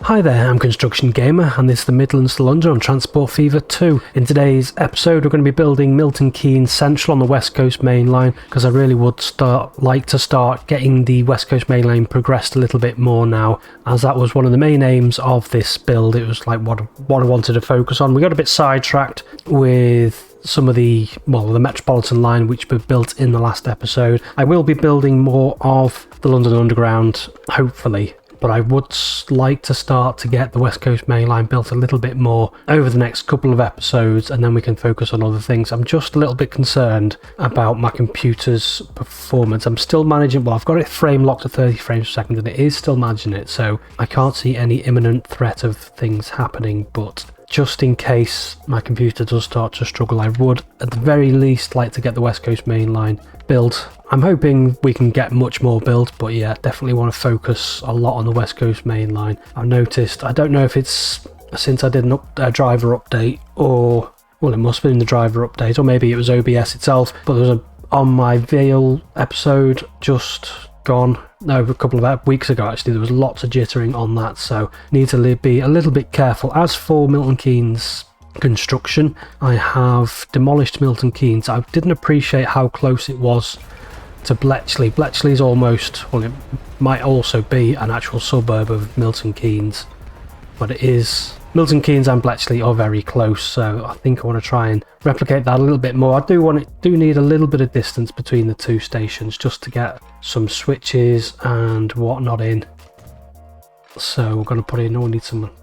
Hi there, I'm Construction Gamer and this is the Midlands to London on Transport Fever 2. In today's episode we're going to be building Milton Keynes Central on the West Coast Main Line because I really would like to start getting the West Coast Main Line progressed a little bit more now, as that was one of the main aims of this build. It was like what I wanted to focus on. We got a bit sidetracked with some of the Metropolitan line which we built in the last episode. I will be building more of the London Underground, hopefully, but I would like to start to get the West Coast Main Line built a little bit more over the next couple of episodes, and then we can focus on other things. I'm just a little bit concerned about my computer's performance. I'm still managing, I've got it frame locked to 30 frames per second and it is still managing it, so I can't see any imminent threat of things happening, but just in case my computer does start to struggle, I would at the very least like to get the West Coast Main Line built. I'm hoping we can get much more built, but yeah, definitely want to focus a lot on the West Coast Main Line. I've noticed, I don't know if it's since I did a driver update, or well, it must have been the driver update, or maybe it was OBS itself, but there was on my Vale episode just gone, no, a couple of weeks ago actually, there was lots of jittering on that, so need to be a little bit careful. As for Milton Keynes construction, I have demolished Milton Keynes. I didn't appreciate how close it was to Bletchley. Bletchley is almost, well, it might also be an actual suburb of Milton Keynes, but it is, Milton Keynes and Bletchley are very close, so I think I want to try and replicate that a little bit more. I do need a little bit of distance between the two stations just to get some switches and whatnot in. So we're going to put in,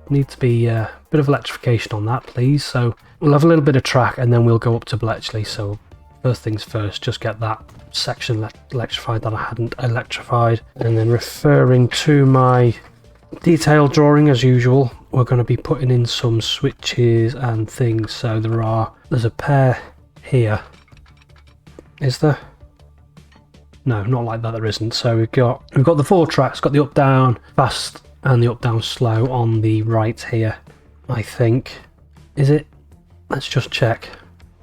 need to be a bit of electrification on that, please. So we'll have a little bit of track and then we'll go up to Bletchley. So first things first, just get that section electrified that I hadn't electrified. And then referring to my detailed drawing as usual, we're going to be putting in some switches and things. So there's a pair here. Is there? No, not like that, there isn't. So we've got the 4 tracks, got the up down fast and the up down slow on the right here, I think. Is it? Let's just check.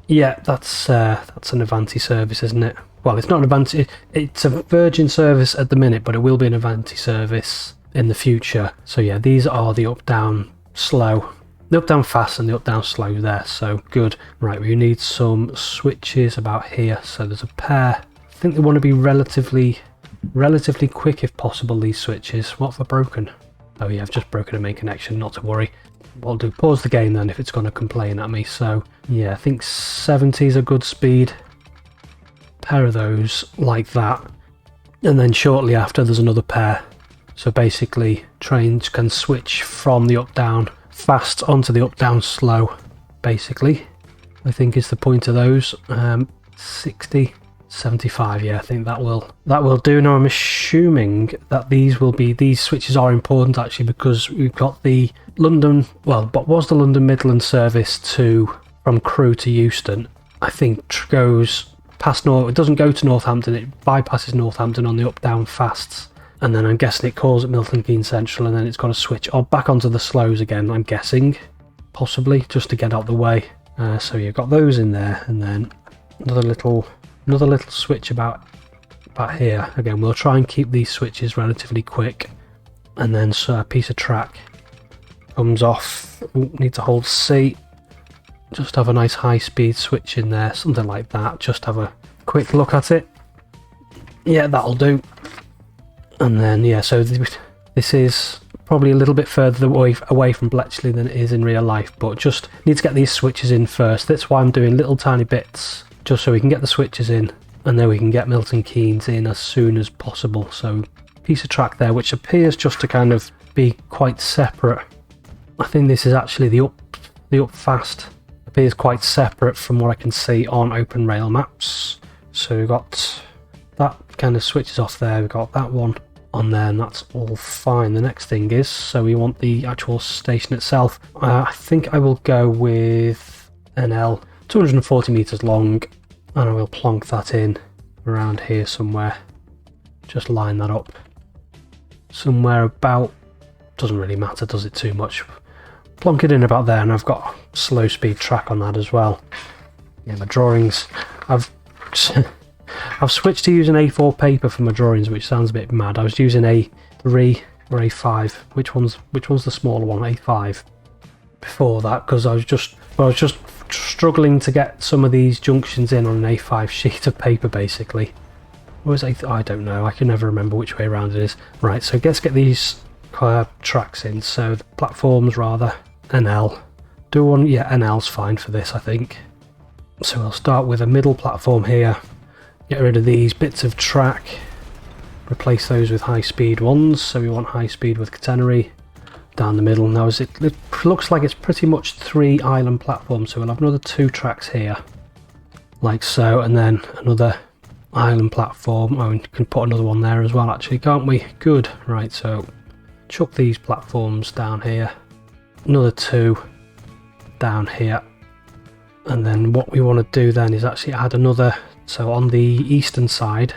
Yeah, that's an Avanti service, isn't it? Well, it's not an Avanti, it's a Virgin service at the minute, but it will be an Avanti service in the future. So yeah, these are the up down slow, the up down fast and the up down slow there, so good. Right, we need some switches about here. So there's a pair. I think they want to be relatively quick if possible, these switches. What have I broken? Oh yeah, I've just broken a main connection, not to worry. I'll do pause the game then if it's going to complain at me. So yeah, I think 70 is a good speed. Pair of those like that, and then shortly after there's another pair. So basically trains can switch from the up down fast onto the up down slow, basically, I think is the point of those. 60, 75, yeah, I think that will do. Now I'm assuming that these switches are important actually, because we've got the London, what was the London Midlands service from Crewe to Euston, I think goes past it doesn't go to Northampton, it bypasses Northampton on the up down fasts, and then I'm guessing it calls at Milton Keynes Central, and then it's got to switch back onto the slows again, I'm guessing, possibly, just to get out the way. So you've got those in there, and then another little switch about here. Again, we'll try and keep these switches relatively quick, and then so a piece of track comes off. Need to hold C, just have a nice high speed switch in there, something like that, just have a quick look at it. Yeah, that'll do. And then yeah, so this is probably a little bit further away from Bletchley than it is in real life, but just need to get these switches in first. That's why I'm doing little tiny bits, just so we can get the switches in, and then we can get Milton Keynes in as soon as possible. So piece of track there, which appears just to kind of be quite separate. I think this is actually the up fast. Appears quite separate from what I can see on open rail maps. So we've got that kind of switches off there, we've got that one on there, and that's all fine. The next thing is, so we want the actual station itself. I think I will go with NL 240 meters long, and I will plonk that in around here somewhere. Just line that up somewhere about, doesn't really matter, does it too much? Plonk it in about there, and I've got slow speed track on that as well. Yeah, my drawings, I've switched to using A4 paper for my drawings, which sounds a bit mad. I was using A3 or A5? Which one's the smaller one? A5. Before that, because I was just struggling to get some of these junctions in on an A5 sheet of paper, basically. Or is it? I don't know. I can never remember which way around it is. Right, so let's get these tracks in. So the platforms, rather, NL. Do one, yeah, NL's fine for this, I think. So we'll start with a middle platform here. Get rid of these bits of track. Replace those with high-speed ones. So we want high-speed with catenary down the middle. Now, it looks like it's pretty much 3 island platforms. So we'll have another 2 tracks here, like so, and then another island platform. Oh, we can put another one there as well, actually, can't we? Good. Right, so chuck these platforms down here. Another 2 down here. And then what we want to do then is actually add another. So on the eastern side,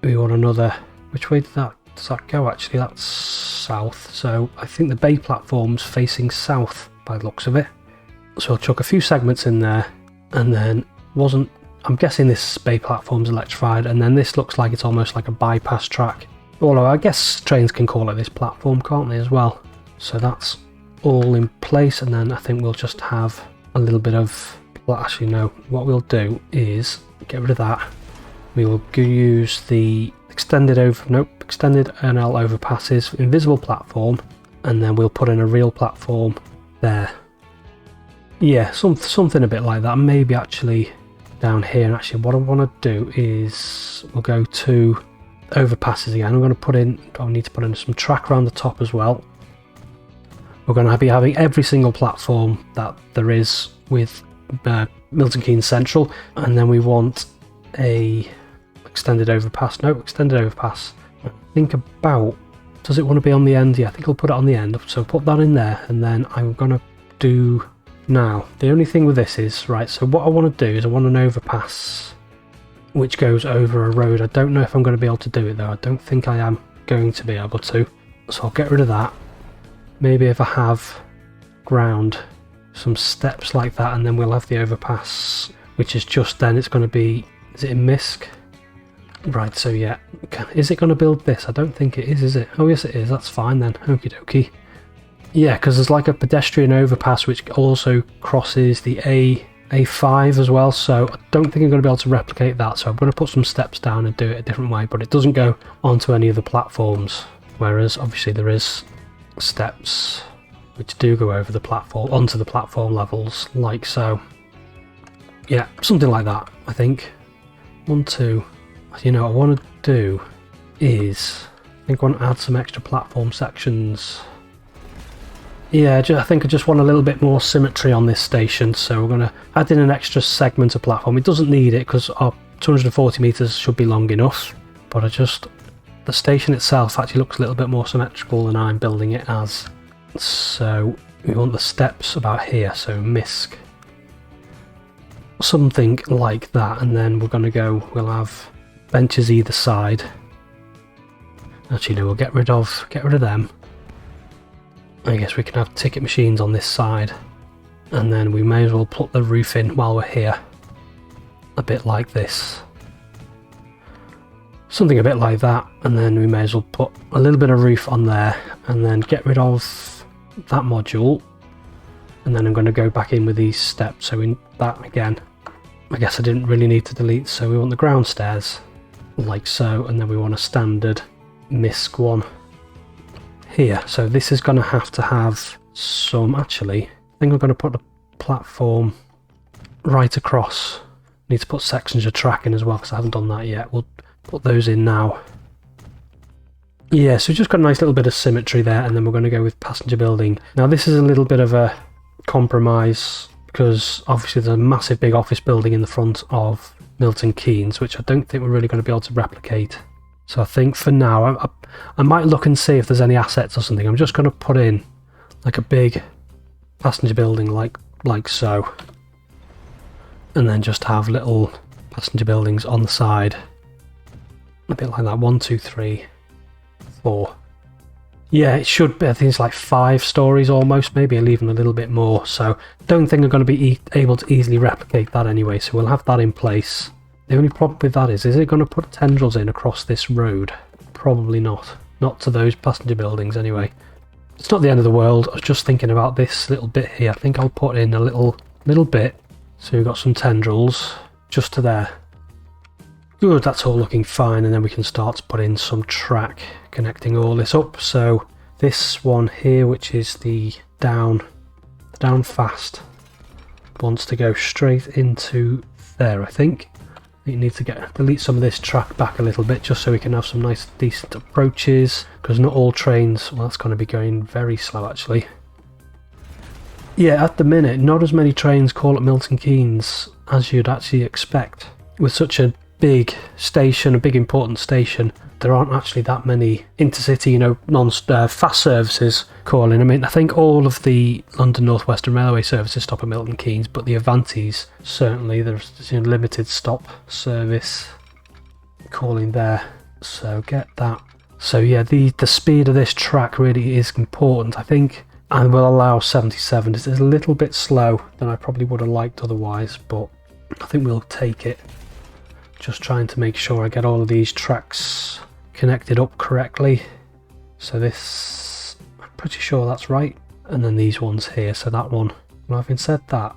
we want another. Which way does that go? Actually, that's south. So I think the bay platform's facing south by the looks of it. So I'll chuck a few segments in there, and then I'm guessing this bay platform's electrified, and then this looks like it's almost like a bypass track. Although I guess trains can call it this platform, can't they, as well? So that's all in place, and then I think we'll just have a little bit of, well, actually no, what we'll do is get rid of that. We will use the extended NL overpasses, invisible platform, and then we'll put in a real platform there. Yeah, something a bit like that. Maybe actually down here. And actually what I want to do is we'll go to overpasses again. I'm going to need to put in some track around the top as well. We're going to be having every single platform that there is with Milton Keynes Central, and then we want a extended overpass. No, extended overpass. Think about, does it want to be on the end? Yeah, I think I'll put it on the end. So put that in there, and then I'm going to do now. The only thing with this is, right, so what I want to do is I want an overpass which goes over a road. I don't know if I'm going to be able to do it though. I don't think I am going to be able to. So I'll get rid of that. Maybe if I have ground, some steps like that, and then we'll have the overpass, which is just then it's going to be, is it in MISC? Right, so yeah, is it going to build this? I don't think it is it? Oh yes it is, that's fine then, okie dokie. Yeah, because there's like a pedestrian overpass which also crosses the A5 as well, so I don't think I'm going to be able to replicate that, so I'm going to put some steps down and do it a different way, but it doesn't go onto any of the platforms, whereas obviously there is steps which do go over the platform, onto the platform levels, like so. Yeah, something like that, I think. 1, 2. You know what I want to do is, I think I want to add some extra platform sections. Yeah, I think I just want a little bit more symmetry on this station, so we're going to add in an extra segment of platform. It doesn't need it because our 240 metres should be long enough, but the station itself actually looks a little bit more symmetrical than I'm building it as. So we want the steps about here, so MISC. Something like that, and then we're going to go, we'll have benches either side. Actually no, we'll get rid of them. I guess we can have ticket machines on this side, and then we may as well put the roof in while we're here. A bit like this. Something a bit like that, and then we may as well put a little bit of roof on there, and then get rid of that module, and then I'm going to go back in with these steps. So in that again, I guess I didn't really need to delete, so we want the ground stairs like so, and then we want a standard MISC one here. So this is going to have some, actually I think I'm going to put the platform right across. Need to put sections of track in as well because I haven't done that yet. We'll put those in now. Yeah, so we've just got a nice little bit of symmetry there, and then we're going to go with passenger building. Now this is a little bit of a compromise because obviously there's a massive big office building in the front of Milton Keynes, which I don't think we're really going to be able to replicate. So I think for now, I might look and see if there's any assets or something. I'm just going to put in like a big passenger building like so, and then just have little passenger buildings on the side. A bit like that, 1, 2, 3, 4. Yeah, it should be, I think it's like 5 stories almost, maybe even a little bit more, so don't think I'm going to be able to easily replicate that anyway, so we'll have that in place. The only problem with that is it going to put tendrils in across this road? Probably not. Not to those passenger buildings anyway. It's not the end of the world. I was just thinking about this little bit here. I think I'll put in a little bit. So we've got some tendrils just to there. Good, that's all looking fine, and then we can start to put in some track connecting all this up. So this one here, which is the down fast, wants to go straight into there, I think. You need to delete some of this track back a little bit just so we can have some nice decent approaches, because not all trains, well, that's going to be going very slow actually. Yeah, at the minute not as many trains call at Milton Keynes as you'd actually expect. With such a big station, a big important station, there aren't actually that many intercity, fast services calling. I mean, I think all of the London North Western Railway services stop at Milton Keynes, but the Avantis, certainly, there's limited stop service calling there. So get that. So yeah, the speed of this track really is important, I think, and will allow 77. It's a little bit slow than I probably would have liked otherwise, but I think we'll take it. Just trying to make sure I get all of these tracks connected up correctly. So this, I'm pretty sure that's right. And then these ones here, so that one, well, having said that,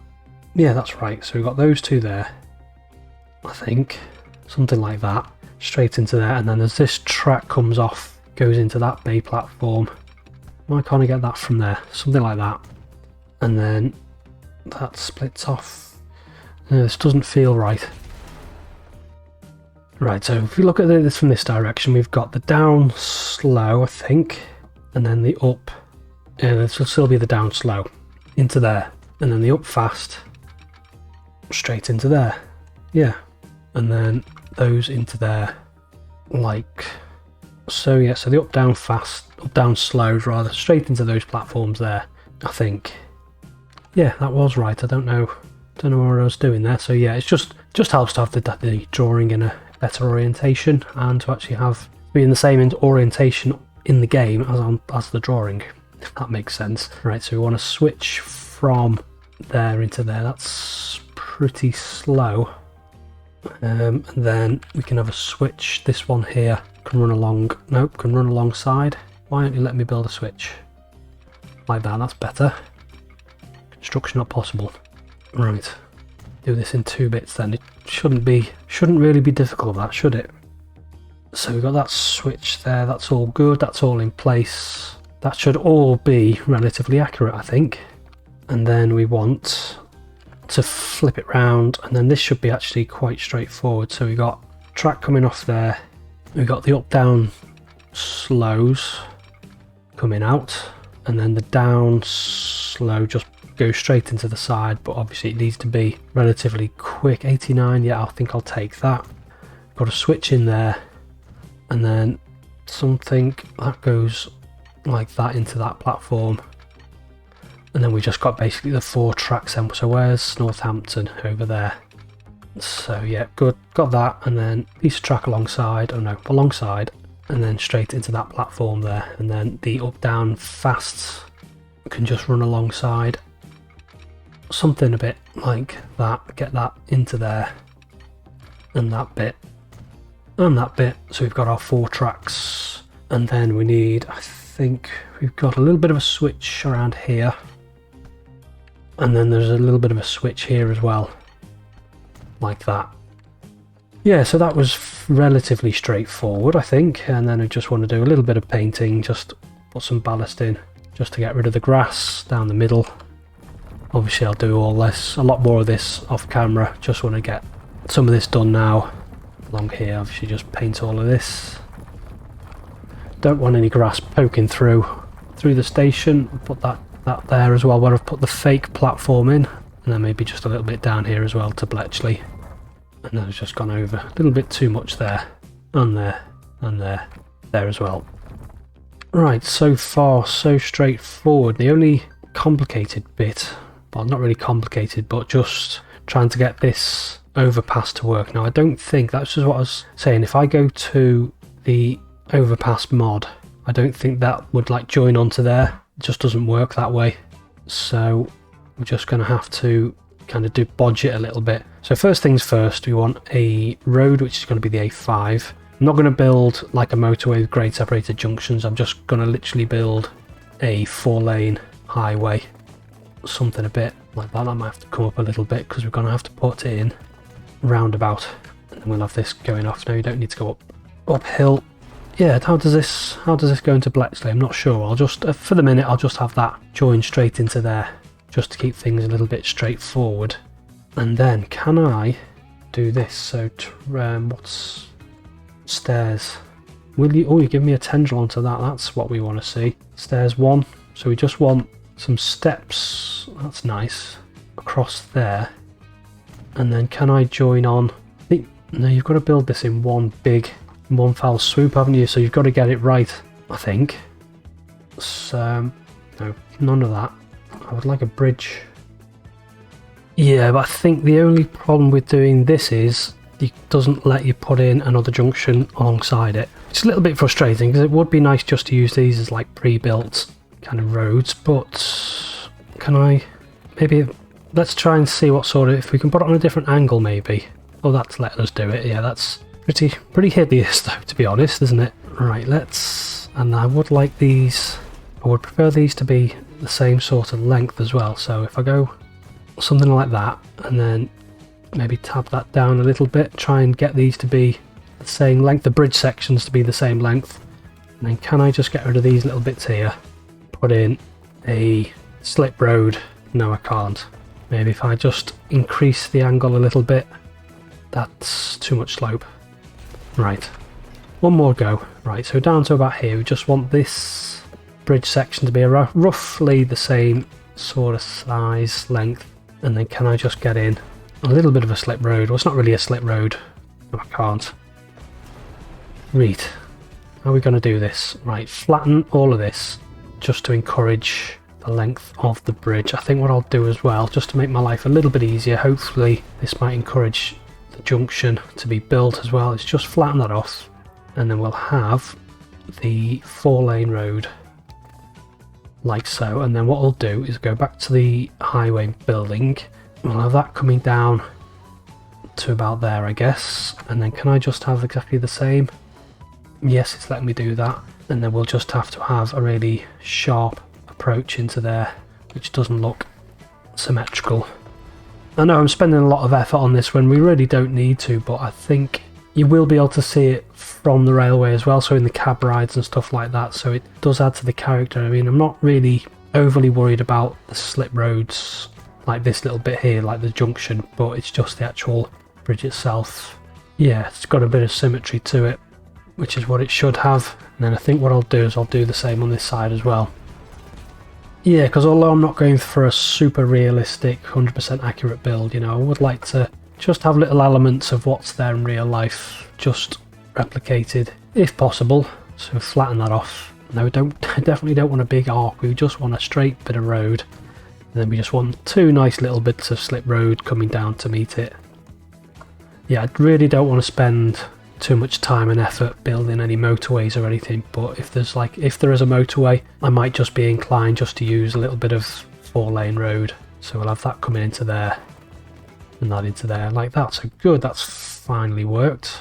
yeah, that's right. So we've got those two there, I think, something like that, straight into there. And then as this track comes off, goes into that bay platform. Why can't I get that from there? Something like that. And then that splits off. No, this doesn't feel right. Right, so if we look at this from this direction, we've got the down slow, I think, and then the up, and this will still be the down slow, into there, and then the up fast, straight into there, yeah, and then those into there, like so. Yeah, so the up down fast, up down slows rather, straight into those platforms there, I think. Yeah, that was right. I don't know what I was doing there. So yeah, it's just helps to have the drawing in a better orientation, and to actually be in the same orientation in the game as the drawing, if that makes sense. Right, so we want to switch from there into there. That's pretty slow. And then we can have a switch. This one here can run along. Nope, can run alongside. Why don't you let me build a switch like that? That's better. Construction not possible. Right. Do this in 2 bits then. It shouldn't really be difficult, that, should it? So we've got that switch there, that's all good, that's all in place. That should all be relatively accurate, I think. And then we want to flip it round, and then this should be actually quite straightforward. So we've got track coming off there, we've got the up-down slows coming out, and then the down slow just go straight into the side, but obviously it needs to be relatively quick. 89, yeah, I think I'll take that. Got a switch in there, and then something that goes like that into that platform, and then we just got basically the 4 tracks. So where's Northampton? Over there. So yeah, good, got that, and then piece of track alongside, and then straight into that platform there, and then the up down fasts can just run alongside. Something a bit like that, get that into there, and that bit, and that bit. So we've got our 4 tracks, and then we need, I think we've got a little bit of a switch around here, and then there's a little bit of a switch here as well, like that. Yeah, so that was relatively straightforward, I think. And then I just want to do a little bit of painting, just put some ballast in, just to get rid of the grass down the middle. Obviously I'll do a lot more of this off camera, just want to get some of this done now. Along here, obviously just paint all of this. Don't want any grass poking through the station. Put that there as well, where I've put the fake platform in, and then maybe just a little bit down here as well to Bletchley. And then I've just gone over a little bit too much there, and there, and there as well. Right, so far so straightforward. The only complicated bit, well, not really complicated, but just trying to get this overpass to work. Now I don't think, that's just what I was saying, if I go to the overpass mod, I don't think that would like join onto there. It just doesn't work that way. So we're just going to have to kind of bodge it a little bit. So first things first, we want a road which is going to be the A5, I'm not going to build like a motorway with grade separated junctions. I'm just going to literally build a 4-lane highway, something a bit like that. That might have to come up a little bit because we're going to have to put in roundabout, and then we'll have this going off. No, you don't need to go uphill. Yeah, how does this go into Bletchley? I'm not sure. I'll just for the minute I'll just have that join straight into there, just to keep things a little bit straightforward. And then can I do this? So what's stairs? Will you? Oh, you give me a tendril onto that. That's what we want to see. Stairs 1. So we just want some steps. That's nice across there. And then can I join on? I think no. You've got to build this in one foul swoop, haven't you? So you've got to get it right, I think. So no, none of that. I would like a bridge. Yeah, but I think the only problem with doing this is it doesn't let you put in another junction alongside it. It's a little bit frustrating because it would be nice just to use these as like pre-built kind of roads, but can I maybe let's try and see what sort of, if we can put it on a different angle maybe. Oh, that's letting us do it. Yeah, that's pretty hideous though, to be honest, isn't it? Right, and I would like these, I would prefer these to be the same sort of length as well. So if I go something like that and then maybe tab that down a little bit, try and get these to be the same length, the bridge sections to be the same length, and then can I just get rid of these little bits here, put in a slip road? No, I can't. Maybe if I just increase the angle a little bit. That's too much slope. Right, one more go. Right, so down to about here, we just want this bridge section to be roughly the same sort of size, length, and then can I just get in a little bit of a slip road? Well, it's not really a slip road. No, I can't. Right, how are we going to do this? Right, flatten all of this just to encourage the length of the bridge. I think what I'll do as well, just to make my life a little bit easier, hopefully this might encourage the junction to be built as well, is just flatten that off, and then we'll have the 4-lane road like so. And then what I'll do is go back to the highway building. We'll have that coming down to about there, I guess, and then can I just have exactly the same? Yes, it's letting me do that. And then we'll just have to have a really sharp approach into there, which doesn't look symmetrical. I know I'm spending a lot of effort on this when we really don't need to, but I think you will be able to see it from the railway as well, so in the cab rides and stuff like that, so it does add to the character. I mean, I'm not really overly worried about the slip roads like this little bit here, like the junction, but it's just the actual bridge itself. Yeah, it's got a bit of symmetry to it, which is what it should have. And then I think what I'll do is I'll do the same on this side as well. Yeah, because although I'm not going for a super realistic 100% accurate build, you know, I would like to just have little elements of what's there in real life just replicated if possible. So flatten that off. No, I definitely don't want a big arc, we just want a straight bit of road, and then we just want 2 nice little bits of slip road coming down to meet it. Yeah, I really don't want to spend too much time and effort building any motorways or anything, but if there is a motorway, I might just be inclined just to use a little bit of 4-lane road. So we'll have that coming into there and that into there like that. So good, that's finally worked.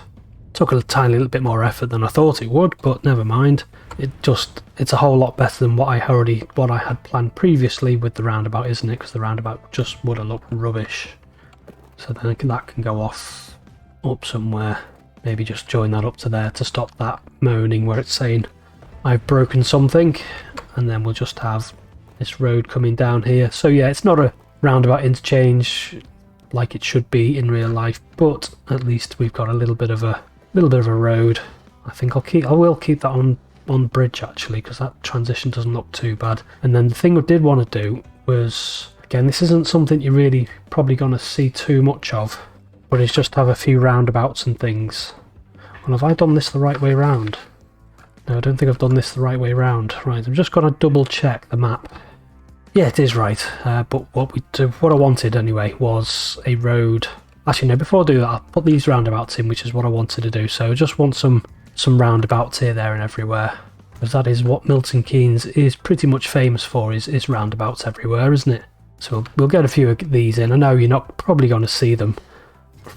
Took a tiny little bit more effort than I thought it would, but never mind. It's a whole lot better than what I had planned previously with the roundabout, isn't it? Because the roundabout just would have looked rubbish. So then that can go off up somewhere. Maybe just join that up to there to stop that moaning where it's saying I've broken something, and then we'll just have this road coming down here. So yeah, it's not a roundabout interchange like it should be in real life, but at least we've got a little bit of a road. I think I will keep that on bridge actually, because that transition doesn't look too bad. And then the thing I did want to do was, again, this isn't something you're really probably going to see too much of, but it's just have a few roundabouts and things. Well, have I done this the right way round? No, I don't think I've done this the right way round. Right, I'm just going to double check the map. Yeah, it is right. But what I wanted anyway was a road. Actually, no, before I do that, I'll put these roundabouts in, which is what I wanted to do. So I just want some roundabouts here, there and everywhere. Because that is what Milton Keynes is pretty much famous for, is roundabouts everywhere, isn't it? So we'll get a few of these in. I know you're not probably going to see them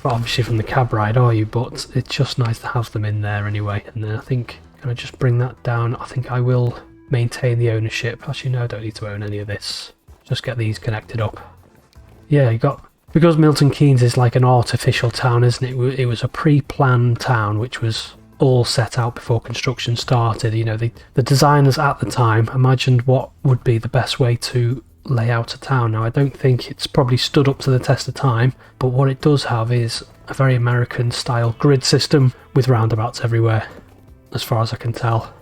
obviously from the cab ride, are you? But it's just nice to have them in there anyway. And then I think, can I just bring that down? I think I will maintain the ownership. Actually, no, I don't need to own any of this. Just get these connected up. Yeah, you got... Because Milton Keynes is like an artificial town, isn't it? It was a pre-planned town, which was all set out before construction started. You know, the designers at the time imagined what would be the best way to lay out a town. Now, I don't think it's probably stood up to the test of time, but what it does have is a very American style grid system with roundabouts everywhere, as far as I can tell.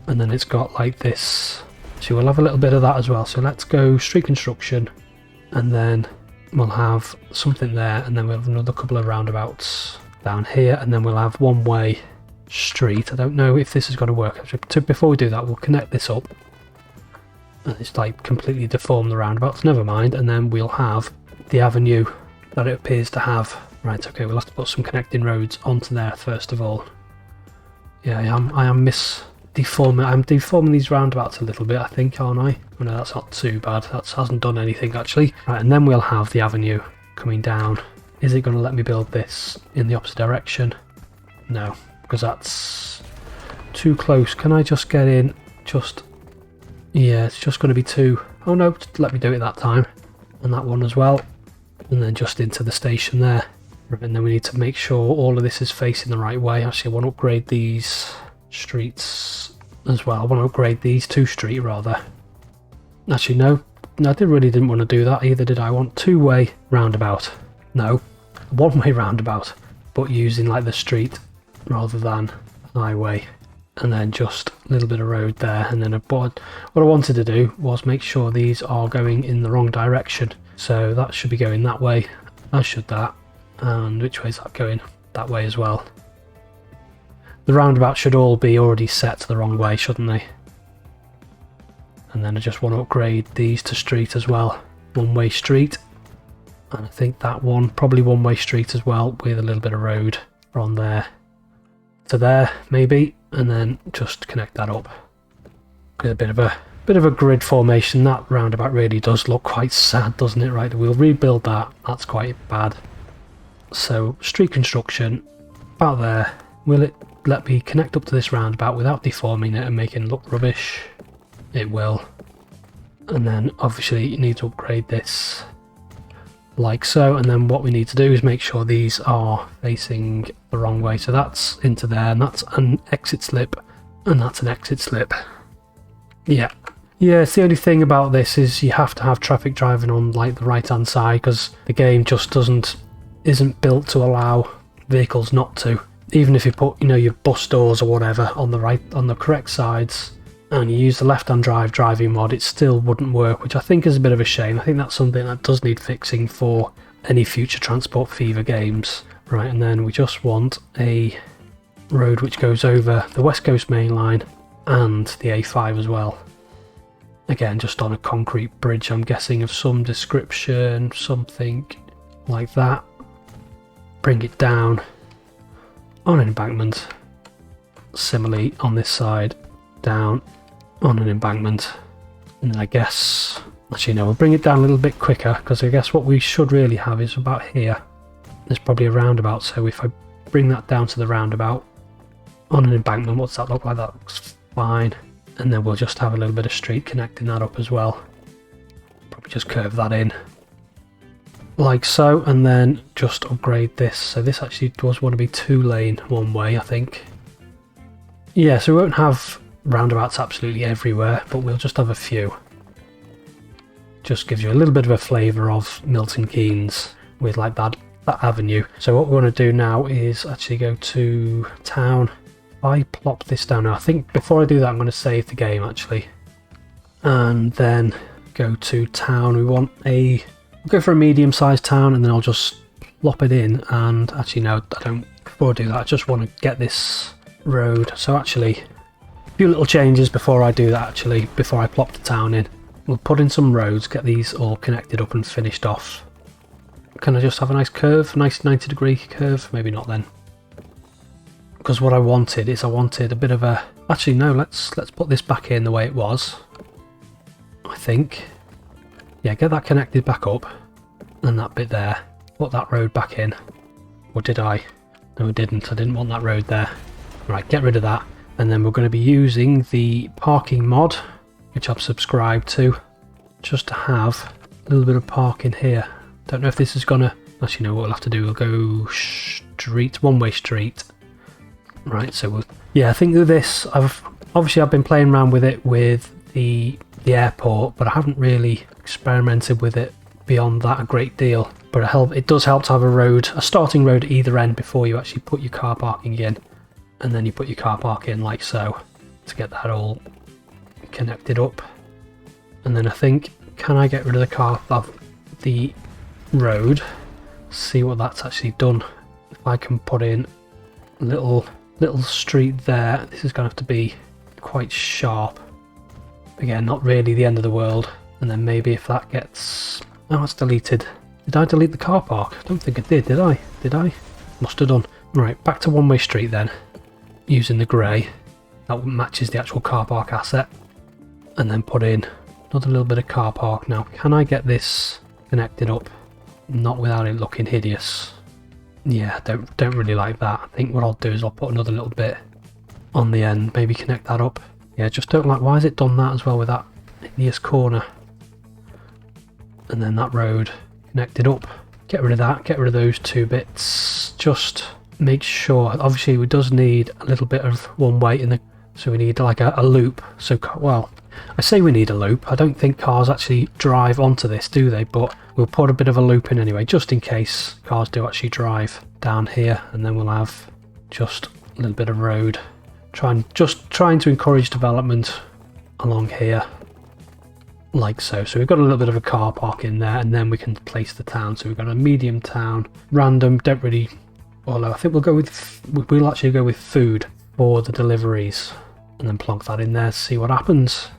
And then it's got like this, so we'll have a little bit of that as well. So let's go street construction, and then we'll have something there, and then we'll have another couple of roundabouts down here, and then we'll have one-way street. I don't know if this is going to work. Before we do that, we'll connect this up. And it's like completely deformed the roundabouts, never mind. And then we'll have the avenue that it appears to have. Right, okay, we'll have to put some connecting roads onto there first of all. Yeah, I am deforming. I'm deforming these roundabouts a little bit, I think, aren't I? Oh, no, that's not too bad. That hasn't done anything actually. Right, and then we'll have the avenue coming down. Is it going to let me build this in the opposite direction? No, because that's too close. Can I just get in? Just, yeah, it's just going to be too... Oh no, just let me do it that time. And that one as well. And then just into the station there. And then we need to make sure all of this is facing the right way. Actually, I want to upgrade these streets as well. I want to upgrade these to street rather. Actually, no, I really didn't want to do that either, did I? I want two-way roundabout. No, one-way roundabout, but using like the street rather than highway. And then just a little bit of road there. And then what I wanted to do was make sure these are going in the wrong direction. So that should be going that way, as should that. And which way is that going? That way as well. The roundabout should all be already set the wrong way, shouldn't they? And then I just want to upgrade these to street as well. One-way street. And I think that one, probably one-way street as well, with a little bit of road from there to there, maybe. And then just connect that up. A bit of a grid formation. That roundabout really does look quite sad, doesn't it? Right, we'll rebuild that. That's quite bad. So, street construction, about there. Will it let me connect up to this roundabout without deforming it and making it look rubbish? It will. And then, obviously, you need to upgrade this like so. And then what we need to do is make sure these are facing the wrong way. So that's into there, and that's an exit slip, and that's an exit slip. Yeah. Yeah, it's the only thing about this is you have to have traffic driving on, like, the right-hand side, because the game just isn't built to allow vehicles not to. Even if you put, you know, your bus doors or whatever on the correct sides, and you use the left-hand drive driving mod, it still wouldn't work, which I think is a bit of a shame. I think that's something that does need fixing for any future Transport Fever games. Right, and then we just want a road which goes over the West Coast Main Line and the A5 as well. Again, just on a concrete bridge, I'm guessing, of some description, something like that. Bring it down on an embankment. Similarly on this side, down on an embankment. And I guess, actually no, we'll bring it down a little bit quicker, because I guess what we should really have is about here. There's probably a roundabout, so if I bring that down to the roundabout on an embankment, what's that look like? That looks fine. And then we'll just have a little bit of street connecting that up as well. Probably just curve that in like so, and then just upgrade this. So this actually does want to be 2-lane one way, I think. Yeah, so we won't have roundabouts absolutely everywhere, but we'll just have a few. Just gives you a little bit of a flavour of Milton Keynes with like that avenue. So what we want to do now is actually go to town. If I plop this down now, I think before I do that I'm going to save the game actually. And then go to town. We'll go for a medium-sized town, and then I'll just plop it in. And actually no, I don't. Before I do that, I just want to get this road. So actually, a few little changes before I do that actually, before I plop the town in. We'll put in some roads, get these all connected up and finished off. Can I just have a nice curve, a nice 90-degree curve? Maybe not then. Because what I wanted is a bit of a... Actually no, let's put this back in the way it was. I think. Yeah, get that connected back up. And that bit there. put that road back in. Or did I? No, I didn't. I didn't want that road there. Right, get rid of that. And then we're going to be using the parking mod, which I've subscribed to, just to have a little bit of parking here. Don't know if this is going to... Actually, no, what we'll have to do, we'll go street, one-way street. Right, so we'll... Yeah, I think with this, I've been playing around with it with the airport, but I haven't really experimented with it beyond that a great deal. But it does help to have a starting road at either end before you actually put your car parking in. And then you put your car park in like so, to get that all connected up. And then I think, can I get rid of the road? See what that's actually done. If I can put in a little street there, this is going to have to be quite sharp. Again, not really the end of the world. And then maybe if that gets... Oh, it's deleted. Did I delete the car park? I don't think I did I? Did I? Must have done. Right, back to one-way street then. Using the grey. That matches the actual car park asset. And then put in another little bit of car park. Now, can I get this connected up? Not without it looking hideous. Yeah, don't really like that. I think what I'll do is I'll put another little bit on the end. Maybe connect that up. Yeah, just don't like... Why has it done that as well with that hideous corner? And then that road connected up. Get rid of that. Get rid of those two bits. Just make sure... Obviously, we does need a little bit of one way in the... So we need like a loop. So, well, I say we need a loop. I don't think cars actually drive onto this, do they? But we'll put a bit of a loop in anyway, just in case cars do actually drive down here. And then we'll have just a little bit of road. Just trying to encourage development along here. Like so. So we've got a little bit of a car park in there, and then we can place the town. So we've got a medium town. Random, don't really... Although I think we'll actually go with food for the deliveries. And then plonk that in there, see what happens.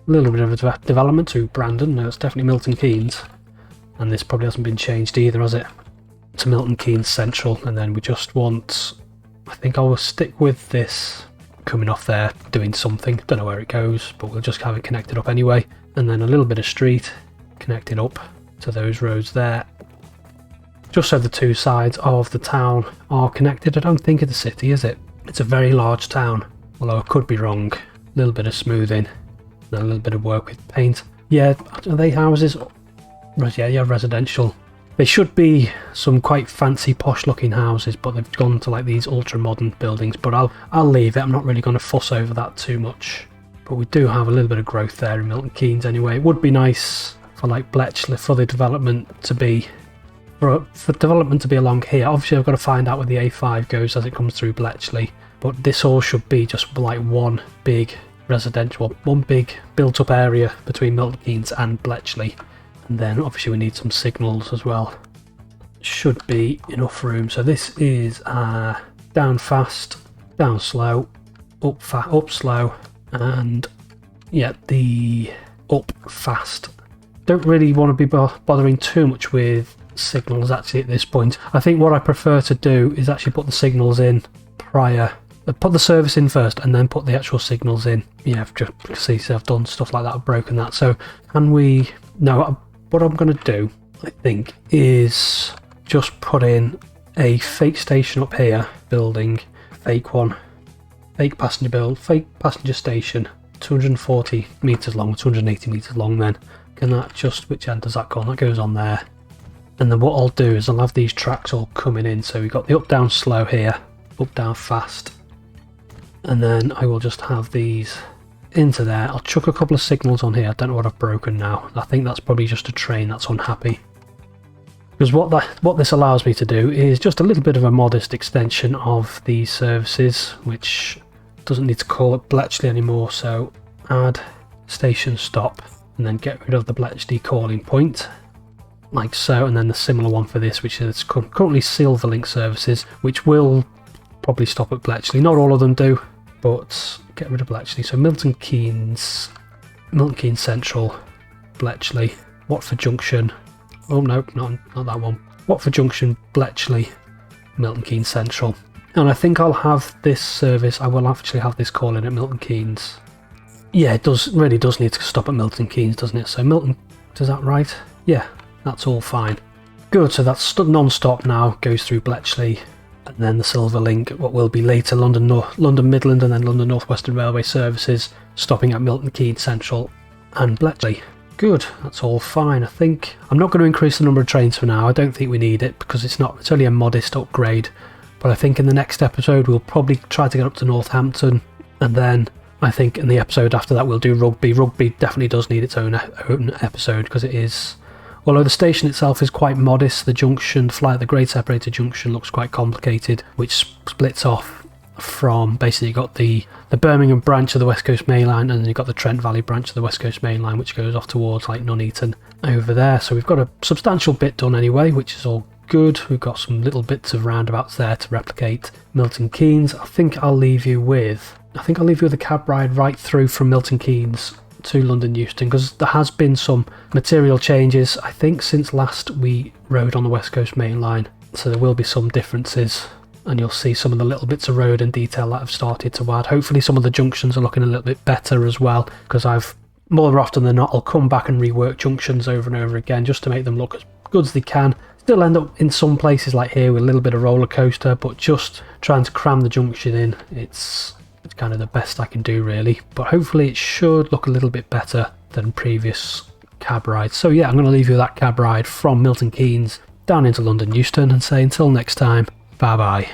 A little bit of a development to Brandon. No, it's definitely Milton Keynes. And this probably hasn't been changed either, has it? To Milton Keynes Central. And then we just want... I think I will stick with this coming off there, doing something. Don't know where it goes, but we'll just have it connected up anyway. And then a little bit of street connected up to those roads there. Just so the two sides of the town are connected. I don't think it's a city, is it? It's a very large town. Although I could be wrong. A little bit of smoothing. And a little bit of work with paint. Yeah, are they houses? Yeah, you have residential. They should be some quite fancy, posh-looking houses, but they've gone to like these ultra-modern buildings. But I'll leave it. I'm not really going to fuss over that too much. But we do have a little bit of growth there in Milton Keynes anyway. It would be nice for like Bletchley, for the development to be... For development to be along here. Obviously, I've got to find out where the A5 goes as it comes through Bletchley. But this all should be just like one big residential, one big built-up area between Milton Keynes and Bletchley. And then obviously we need some signals as well. Should be enough room. So this is down fast, down slow, up slow, and yeah, the up fast. Don't really want to be bothering too much with signals actually at this point. I think what I prefer to do is actually put the signals in prior. Put the service in first and then put the actual signals in. Yeah, I've just see, so I've done stuff like that, I've broken that. So can we... No, what I'm going to do, I think, is just put in a fake station up here, building, fake one, fake passenger station, 240 metres long, 280 metres long then. Can that just, which end does that go on? That goes on there. And then what I'll do is I'll have these tracks all coming in. So we've got the up, down, slow here, up, down, fast. And then I will just have these into there. I'll chuck a couple of signals on here. I don't know what I've broken now. I think that's probably just a train that's unhappy. Because what this allows me to do is just a little bit of a modest extension of these services, which doesn't need to call it Bletchley anymore. So add station stop and then get rid of the Bletchley calling point. Like so, and then the similar one for this, which is currently Silverlink services, which will probably stop at Bletchley. Not all of them do, but get rid of Bletchley. So Milton Keynes Central, Bletchley, Watford Junction. Oh no, not that one. Watford Junction, Bletchley, Milton Keynes Central. And I think I'll have this service. I will actually have this call in at Milton Keynes. Yeah, it really does need to stop at Milton Keynes, doesn't it? So Milton, is that right? Yeah. That's all fine. Good, so that's non-stop now, goes through Bletchley, and then the Silver Link, what will be later London Midland and then London North Western Railway services, stopping at Milton Keynes Central and Bletchley. Good, that's all fine. I think I'm not going to increase the number of trains for now. I don't think we need it because it's only a modest upgrade. But I think in the next episode we'll probably try to get up to Northampton, and then I think in the episode after that we'll do Rugby. Rugby definitely does need its own episode because it is, although the station itself is quite modest, the junction, the grade separator junction looks quite complicated, which splits off from, basically you've got the Birmingham branch of the West Coast Main Line, and then you've got the Trent Valley branch of the West Coast Main Line, which goes off towards like Nuneaton over there. So we've got a substantial bit done anyway, which is all good. We've got some little bits of roundabouts there to replicate Milton Keynes. I think I'll leave you with a cab ride right through from Milton Keynes to London Euston, because there has been some material changes, I think, since last we rode on the West Coast Main Line. So there will be some differences, and you'll see some of the little bits of road and detail that have started to add. Hopefully some of the junctions are looking a little bit better as well, because more often than not, I'll come back and rework junctions over and over again just to make them look as good as they can. Still end up in some places like here with a little bit of roller coaster, but just trying to cram the junction in, it's kind of the best I can do really. But hopefully it should look a little bit better than previous cab rides. So yeah, I'm going to leave you with that cab ride from Milton Keynes down into London Euston and say until next time, bye bye.